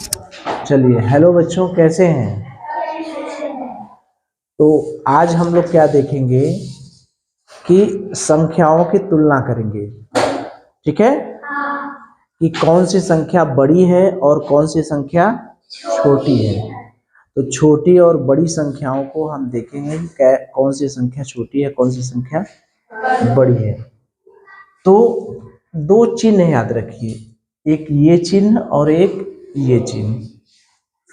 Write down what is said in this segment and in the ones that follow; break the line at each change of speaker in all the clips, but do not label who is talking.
चलिए, हेलो बच्चों, कैसे हैं? तो आज हम लोग क्या देखेंगे कि संख्याओं की तुलना करेंगे। ठीक है कि कौन सी संख्या बड़ी है और कौन सी संख्या छोटी है। तो छोटी और बड़ी संख्याओं को हम देखेंगे कि कौन सी संख्या छोटी है, कौन सी संख्या बड़ी है। तो दो चिन्ह याद रखिए, एक ये चिन्ह और एक ये चिन्ह।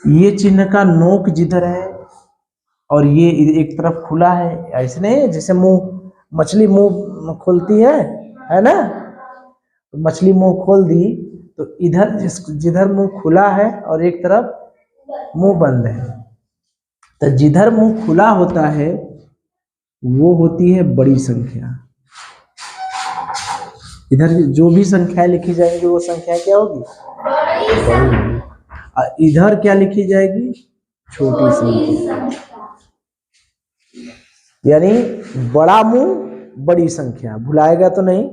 ये चिन्ह का नोक जिधर है और ये एक तरफ खुला है, ऐसे नहीं है जैसे मुंह मछली मुंह खोलती है ना। तो मछली मुंह खोल दी तो इधर जिधर मुंह खुला है और एक तरफ मुंह बंद है, तो जिधर मुंह खुला होता है वो होती है बड़ी संख्या। इधर जो भी संख्या लिखी जाएगी वो संख्या क्या होगी? बड़ी। और इधर क्या लिखी जाएगी? छोटी संख्या। यानी बड़ा मुंह बड़ी संख्या, भुलाएगा तो नहीं।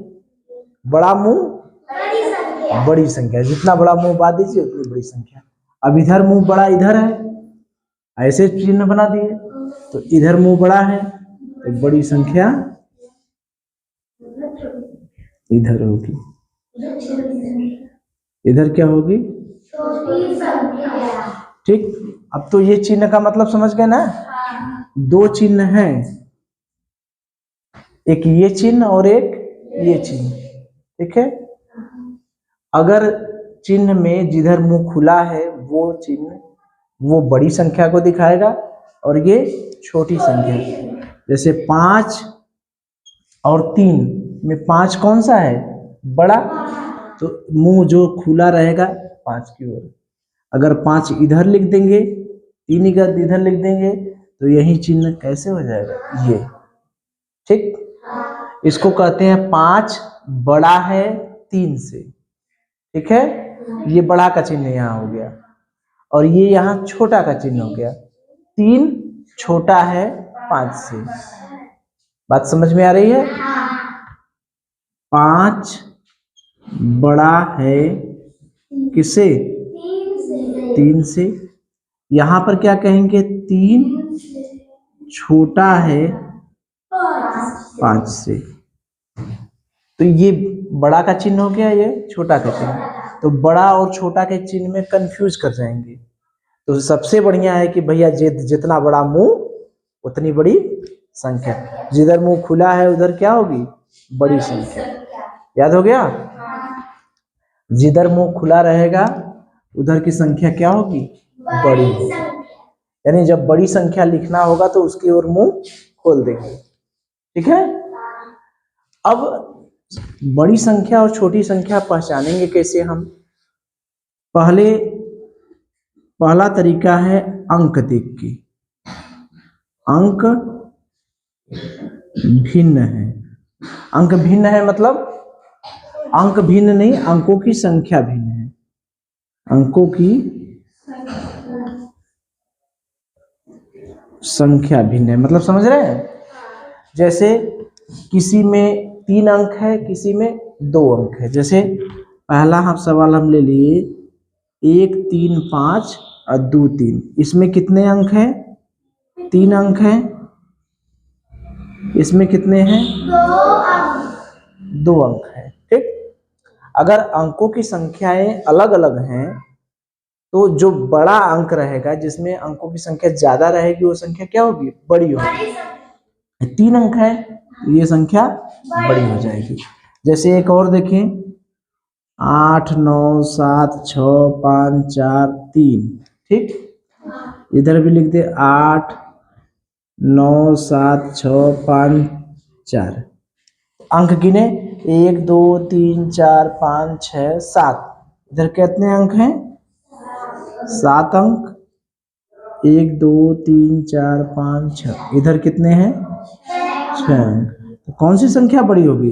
बड़ा मुंह बड़ी संख्या, जितना बड़ा मुंह बांध दीजिए उतनी बड़ी संख्या। अब इधर मुंह बड़ा इधर है, ऐसे चिन्ह बना दिए, तो इधर मुंह बड़ा है तो बड़ी संख्या इधर होगी, इधर क्या होगी? छोटी संख्या। ठीक, अब तो ये चिन्ह का मतलब समझ गए ना। दो चिन्ह हैं, एक ये चिन्ह और एक ये चिन्ह। ठीक है, अगर चिन्ह में जिधर मुंह खुला है वो चिन्ह वो बड़ी संख्या को दिखाएगा और ये छोटी संख्या। जैसे 5 और 3 में 5 कौन सा है? बड़ा, तो मुंह जो खुला रहेगा 5 की ओर। अगर 5 इधर लिख देंगे, 3 इधर लिख देंगे, तो यही चिन्ह कैसे हो जाएगा? ये। ठीक, इसको कहते हैं 5 बड़ा है 3 से। ठीक है, ये बड़ा का चिन्ह यहाँ हो गया और ये यहाँ छोटा का चिन्ह हो गया। 3 छोटा है 5 से। बात समझ में आ रही है? 5 बड़ा है किससे? 3 से। यहाँ पर क्या कहेंगे? 3 छोटा है 5 से। तो ये बड़ा का चिन्ह हो गया, ये छोटा का चिन्ह। तो बड़ा और छोटा के चिन्ह में कंफ्यूज कर जाएंगे। तो सबसे बढ़िया है कि भैया जितना बड़ा मुंह उतनी बड़ी संख्या। जिधर मुंह खुला है उधर क्या होगी? बड़ी संख्या। याद हो गया? जिधर मुंह खुला रहेगा उधर की संख्या क्या होगी? बड़ी होगी। यानी जब बड़ी संख्या लिखना होगा तो उसकी ओर मुंह खोल देंगे। ठीक है, अब बड़ी संख्या और छोटी संख्या पहचानेंगे कैसे हम? पहला तरीका है अंक देख के। अंक भिन्न है। अंक भिन्न है मतलब अंक भिन्न नहीं, अंकों की संख्या भिन्न है। अंकों की संख्या भिन्न है मतलब समझ रहे हैं? जैसे किसी में 3 अंक है, किसी में 2 अंक है। जैसे पहला सवाल हम ले लिए 1 3 5 और 2 3। इसमें कितने अंक हैं? 3 अंक हैं। इसमें कितने हैं? 2 अंक हैं। ठीक, अगर अंकों की संख्याएं अलग अलग हैं तो जो बड़ा अंक रहेगा, जिसमें अंकों की संख्या ज्यादा रहेगी, वो संख्या क्या होगी? बड़ी होगी। 3 अंक है, ये संख्या बड़ी हो जाएगी। जैसे एक और देखें, 8 9 7 6 5 4 3। ठीक, इधर भी लिख दे 8 9 7 6 5 4। अंक गिने 1 2 3 4 5 6 7। इधर कितने अंक हैं? 7 अंक। 1 2 3 4 5 6। इधर कितने हैं? 6 अंक। तो कौन सी संख्या बड़ी होगी?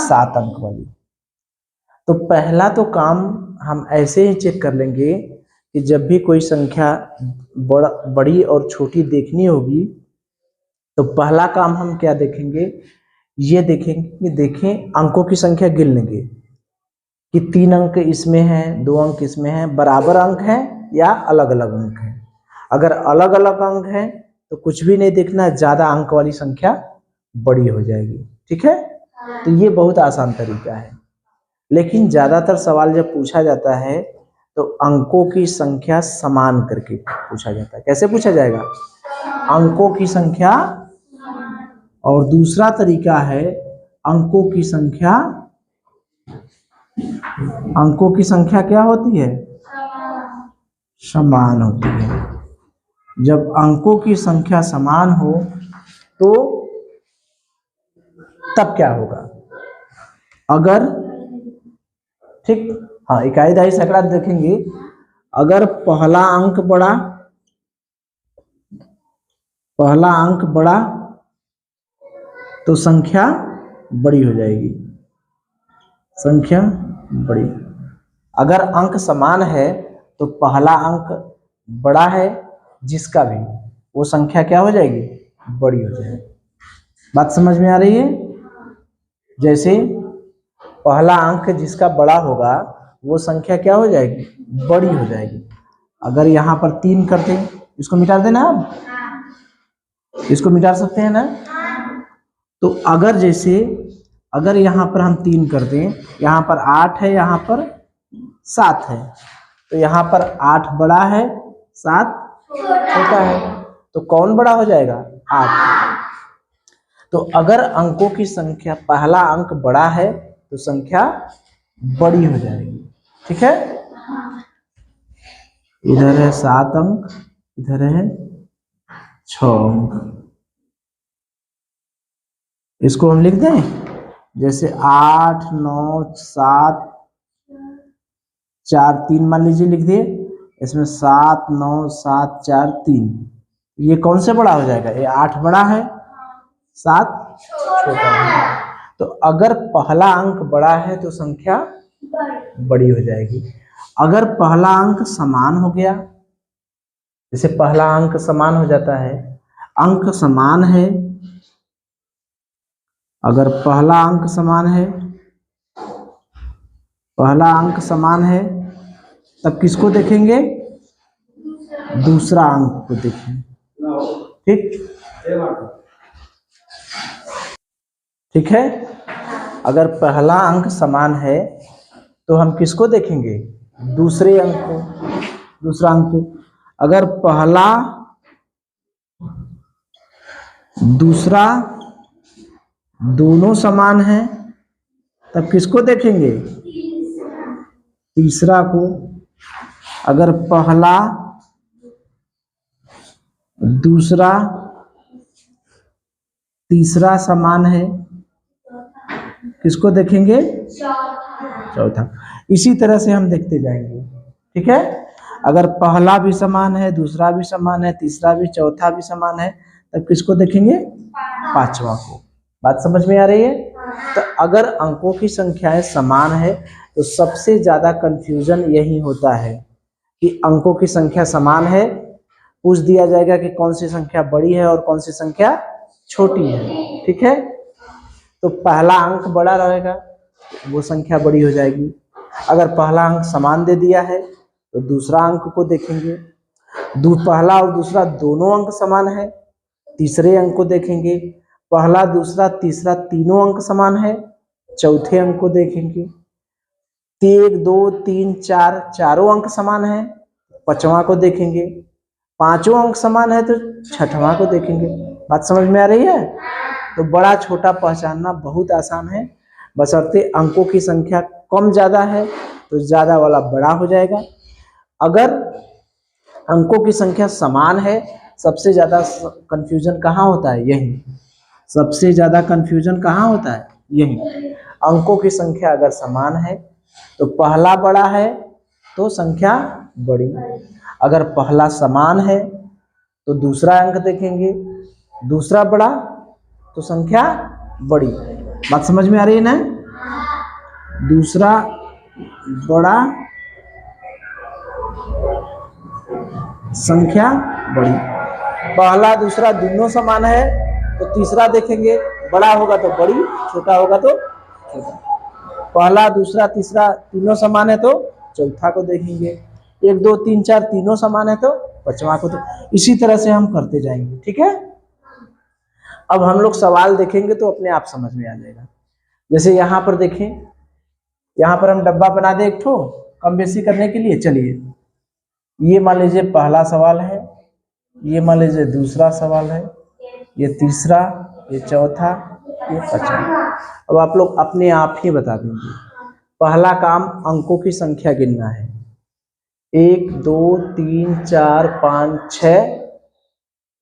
7 अंक वाली। तो पहला तो काम हम ऐसे ही चेक कर लेंगे कि जब भी कोई संख्या बड़ी और छोटी देखनी होगी तो पहला काम हम क्या देखेंगे? ये देखेंगे कि देखें अंकों की संख्या गिन लेंगे कि 3 अंक इसमें है, 2 अंक इसमें है, बराबर अंक है या अलग अलग अंक है। अगर अलग अलग अंक है तो कुछ भी नहीं देखना, ज्यादा अंक वाली संख्या बड़ी हो जाएगी। ठीक है, तो ये बहुत आसान तरीका है। लेकिन ज्यादातर सवाल जब पूछा जाता है तो अंकों की संख्या समान करके पूछा जाता है। कैसे पूछा जाएगा? अंकों की संख्या, और दूसरा तरीका है अंकों की संख्या, अंकों की संख्या क्या होती है? समान होती है। जब अंकों की संख्या समान हो तो तब क्या होगा? अगर, ठीक, हाँ, इकाई दहाई सैकड़ा देखेंगे, अगर पहला अंक बड़ा तो संख्या बड़ी हो जाएगी, संख्या बड़ी। अगर अंक समान है तो पहला अंक बड़ा है जिसका भी, वो संख्या क्या हो जाएगी? बड़ी हो जाएगी। बात समझ में आ रही है? जैसे पहला अंक जिसका बड़ा होगा वो संख्या क्या हो जाएगी? बड़ी हो जाएगी। अगर यहाँ पर 3 करते हैं, इसको मिटा देना, आप इसको मिटा सकते हैं ना। तो अगर जैसे अगर यहाँ पर हम 3 कर दें, यहाँ पर 8 है, यहाँ पर 7 है, तो यहाँ पर 8 बड़ा है, 7 छोटा है, तो कौन बड़ा हो जाएगा? 8। तो अगर अंकों की संख्या, पहला अंक बड़ा है तो संख्या बड़ी हो जाएगी। ठीक है, इधर है 7 अंक, इधर है 6 अंक। इसको हम लिख दें जैसे 8 9 7 4 3 मान लीजिए, लिख दिए। इसमें 7 9 7 4 3, ये कौन से बड़ा हो जाएगा? ये 8 बड़ा है, 7 छोटा है। तो अगर पहला अंक बड़ा है तो संख्या बड़ी हो जाएगी। अगर पहला अंक समान हो गया, जैसे पहला अंक समान हो जाता है, अंक समान है, अगर पहला अंक समान है, पहला अंक समान है, तब किसको देखेंगे? दूसरा अंक को देखेंगे। ठीक है, अगर पहला अंक समान है तो हम किसको देखेंगे? दूसरे अंक को, दूसरा अंक को। अगर पहला दूसरा दोनों समान है तब किसको देखेंगे? तीसरा को। अगर पहला दूसरा तीसरा समान है किसको देखेंगे? चौथा। इसी तरह से हम देखते जाएंगे। ठीक है, अगर पहला भी समान है, दूसरा भी समान है, तीसरा भी, चौथा भी समान है, तब किसको देखेंगे? पांचवा को। बात समझ में आ रही है? तो अगर अंकों की संख्याएं समान है तो सबसे ज्यादा कंफ्यूजन यही होता है कि अंकों की संख्या समान है, पूछ दिया जाएगा कि कौन सी संख्या बड़ी है और कौन सी संख्या छोटी है। ठीक है, तो पहला अंक बड़ा रहेगा, वो संख्या बड़ी हो जाएगी। अगर पहला अंक समान दे दिया है तो दूसरा अंक को देखेंगे। पहला और दूसरा दोनों अंक समान है, तीसरे अंक को देखेंगे। पहला दूसरा तीसरा तीनों अंक समान है, चौथे अंक को देखेंगे। 1 2 3 4 चारों अंक समान है, पांचवा को देखेंगे। पांचों अंक समान है तो छठवां को देखेंगे। बात समझ में आ रही है? तो बड़ा छोटा पहचानना बहुत आसान है, बशर्ते अंकों की संख्या कम ज्यादा है तो ज्यादा वाला बड़ा हो जाएगा। अगर अंकों की संख्या समान है, सबसे ज्यादा कंफ्यूजन कहाँ होता है? यही सबसे ज्यादा कंफ्यूजन कहाँ होता है? यही। अंकों की संख्या अगर समान है तो पहला बड़ा है तो संख्या बड़ी, अगर पहला समान है तो दूसरा अंक देखेंगे, दूसरा बड़ा तो संख्या बड़ी। बात समझ में आ रही है ना? दूसरा बड़ा, संख्या बड़ी। पहला दूसरा दोनों समान है तो तीसरा देखेंगे, बड़ा होगा तो बड़ी, छोटा होगा तो छोटा। पहला दूसरा तीसरा तीनों समान है तो चौथा को देखेंगे, 1 2 3 4 तीनों समान है तो पांचवा को, तो इसी तरह से हम करते जाएंगे। ठीक है, अब हम लोग सवाल देखेंगे तो अपने आप समझ में आ जाएगा। जैसे यहाँ पर देखें, यहाँ पर हम डब्बा बना दे एक ठो कम बेसी करने के लिए। चलिए, ये मान लीजिए पहला सवाल है, ये मान लीजिए दूसरा सवाल है, ये तीसरा, ये चौथा, ये पांचवा। अब आप लोग अपने आप ही बता देंगे। पहला काम अंकों की संख्या गिनना है, 1 2 3 4 5 6,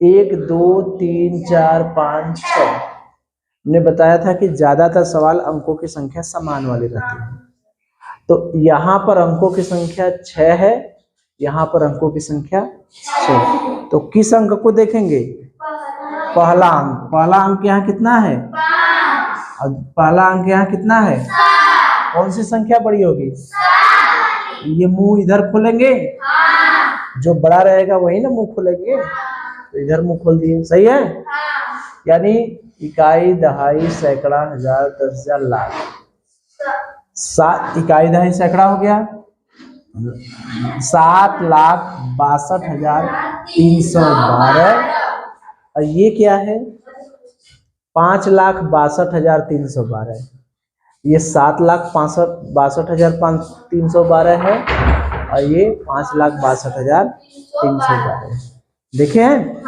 1 2 3 4 5 6। हमने बताया था कि ज्यादातर सवाल अंकों की संख्या समान वाली रहती है। तो यहाँ पर अंकों की संख्या 6 है, यहाँ पर अंकों की संख्या 6। तो किस अंक को देखेंगे? पहला अंक। पहला अंक यहाँ कितना है? और पहला अंक यहाँ कितना है? कौन सी संख्या बड़ी होगी? ये मुंह इधर खोलेंगे, जो बड़ा रहेगा वही ना मुंह खोलेंगे, तो इधर मुंह खोल दिए। सही है, यानी इकाई, दहाई, सैकड़ा, हजार, 10,000, लाख। 7 इकाई, दहाई, सैकड़ा हो गया, 7,62,312। और ये क्या है? 5,62,312। ये 7,62,312 है और ये 5,62,312 है। देखे हैं?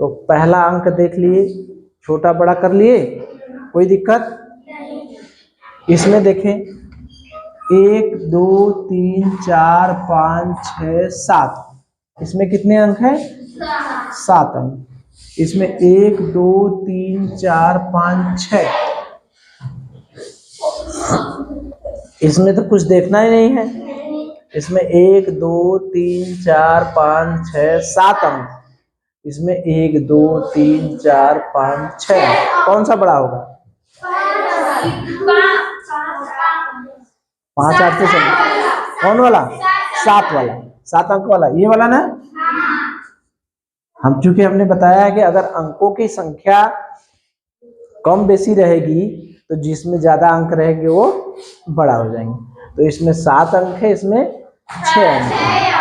तो पहला अंक देख लिए, छोटा बड़ा कर लिए, कोई दिक्कत? इसमें देखें, 1 2 3 4 5 6 7, इसमें कितने अंक हैं? 7 अंक। इसमें 1 2 3 4 5 6, इसमें तो कुछ देखना ही नहीं है। इसमें 1 2 3 4 5 6 7 अंक, इसमें 1 2 3 4 5 6। कौन सा बड़ा होगा? 5 8 से कौन वाला? 7 वाला, 7 अंक वाला, ये वाला ना। हम चूंकि हमने बताया है कि अगर अंकों की संख्या कम बेसी रहेगी तो जिसमें ज्यादा अंक रहेंगे वो बड़ा हो जाएंगे। तो इसमें 7 अंक है, इसमें 6 अंक है,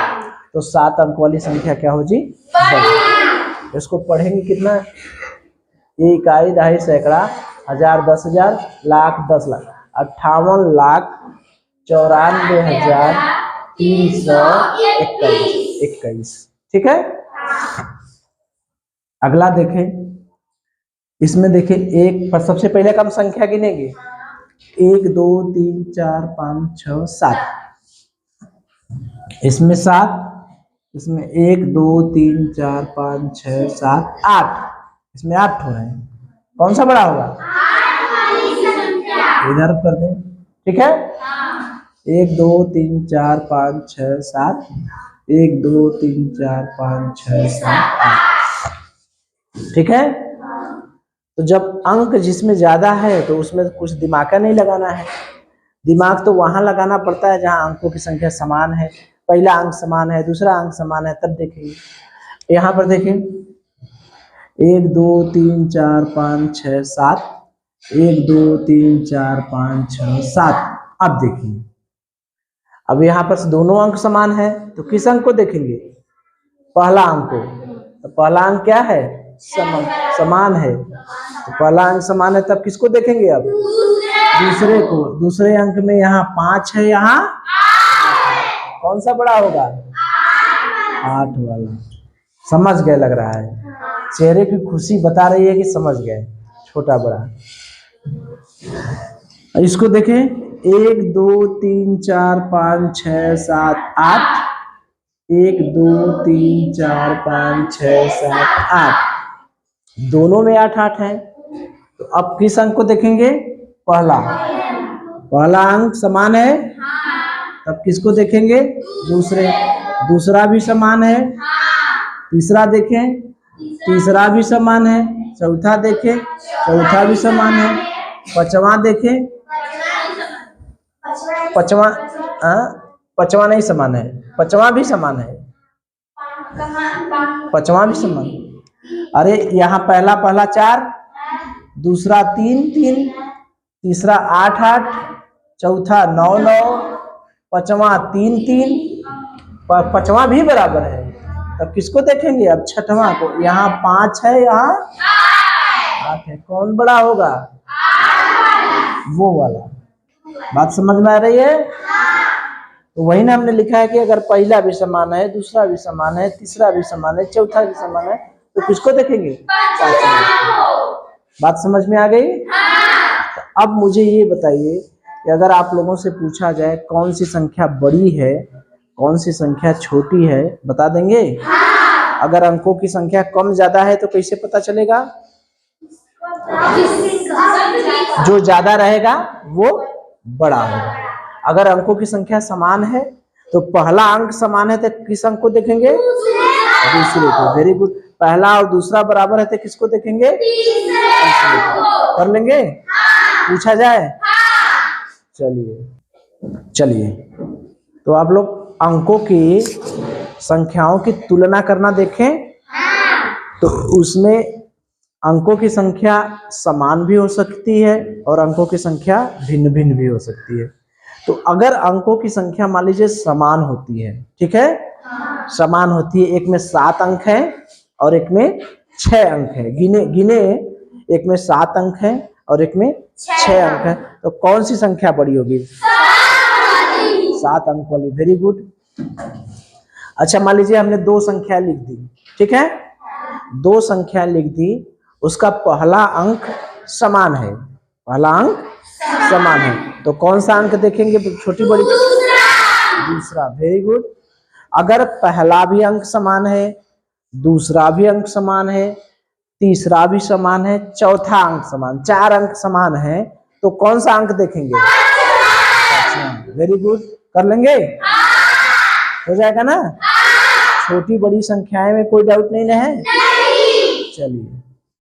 तो 7 अंक वाली संख्या क्या हो जी? बड़ी। इसको पढ़ेंगे कितना? ये इकाई, दहाई, सैकड़ा, हजार, 10,000, लाख, 10 लाख, 58,94,321। ठीक है, अगला देखें। इसमें देखें, एक पर सबसे पहले कम संख्या गिनेंगे, 1 2 3 4 5 6 7, इसमें 7, इसमें 1 2 3 4 5 6 7 8, इसमें 8 हो रहे हैं। कौन सा बड़ा होगा? इधर कर दें। ठीक है, 1 2 3 4 5 6 7, 1 2 3 4 5 6 7 8। ठीक है, तो जब अंक जिसमें ज्यादा है तो उसमें कुछ दिमाग का नहीं लगाना है। दिमाग तो वहां लगाना पड़ता है जहां अंकों की संख्या समान है। पहला अंक समान है, दूसरा अंक समान है, तब देखेंगे। यहाँ पर देखें, 1 2 3 4 5 6 7, 1 2 3 4 5 6 7। अब देखिए, अब यहाँ पर दोनों अंक समान है तो किस अंक को देखेंगे? पहला अंक को। तो पहला अंक क्या है? समान है। तो पहला अंक समान है, तब किसको देखेंगे? अब दूसरे को। दूसरे अंक में यहाँ 5 है, यहाँ कौन सा बड़ा होगा? 8 वाला। समझ गए लग रहा है, चेहरे की खुशी बता रही है कि समझ गए। छोटा बड़ा, इसको देखें, 1 2 3 4 5 6 7 8, 1 2 3 4 5 6 7 8, दोनों में 8 8 है। तो अब किस अंक को देखेंगे? पहला अंक समान है, तब किसको देखेंगे? दूसरे। दूसरा भी समान है, तीसरा देखें, तीसरा भी समान है, चौथा देखें, चौथा भी समान है, पांचवा देखें, पांचवा नहीं समान है, पांचवा भी समान है, पांचवा भी समान। अरे यहाँ पहला 4, दूसरा 3 3, तीसरा 8 8, चौथा 9 9, पांचवा 3 3, पांचवा भी बराबर है। तब किसको देखेंगे? अब छठवां को। यहाँ 5 है, यहाँ 8 है, कौन बड़ा होगा? वो वाला। बात समझ में आ रही है? तो वही ना हमने लिखा है कि अगर पहला भी समान है, दूसरा भी समान है, तीसरा भी समान है, चौथा भी समान है, तो किसको देखेंगे? बात समझ में आ गई? तो अब मुझे ये बताइए कि अगर आप लोगों से पूछा जाए कौन सी संख्या बड़ी है, कौन सी संख्या छोटी है, बता देंगे? अगर अंकों की संख्या कम ज्यादा है तो कैसे पता चलेगा? जो ज्यादा रहेगा वो बड़ा होगा। अगर अंकों की संख्या समान है तो पहला अंक समान है तो किस अंक को देखेंगे? दूसरे को। Very good. पहला और दूसरा बराबर है तो किसको देखेंगे? तीसरे को। कर लेंगे? पूछा जाए? चलिए तो आप लोग अंकों की संख्याओं की तुलना करना देखें। तो उसमें अंकों की संख्या समान भी हो सकती है और अंकों की संख्या भिन्न भिन्न भी हो सकती है। तो अगर अंकों की संख्या मान लीजिए समान होती है, ठीक है, समान होती है, एक में 7 अंक है और एक में 6 अंक है, गिने एक में 7 अंक है और एक में 6 अंक है, तो कौन सी संख्या बड़ी होगी? 7 अंक वाली। Very good. अच्छा, मान लीजिए हमने 2 संख्या लिख दी, ठीक है, 2 संख्या लिख दी, उसका पहला अंक समान है, पहला अंक समान है, तो कौन सा अंक देखेंगे? छोटी बड़ी? दूसरा। Very good. अगर पहला भी अंक समान है, दूसरा भी अंक समान है, तीसरा भी समान है, चौथा अंक समान, 4 अंक समान है, तो कौन सा अंक देखेंगे? Very good. कर लेंगे? हो जाएगा ना? छोटी बड़ी संख्याएं में कोई डाउट नहीं है? चलिए।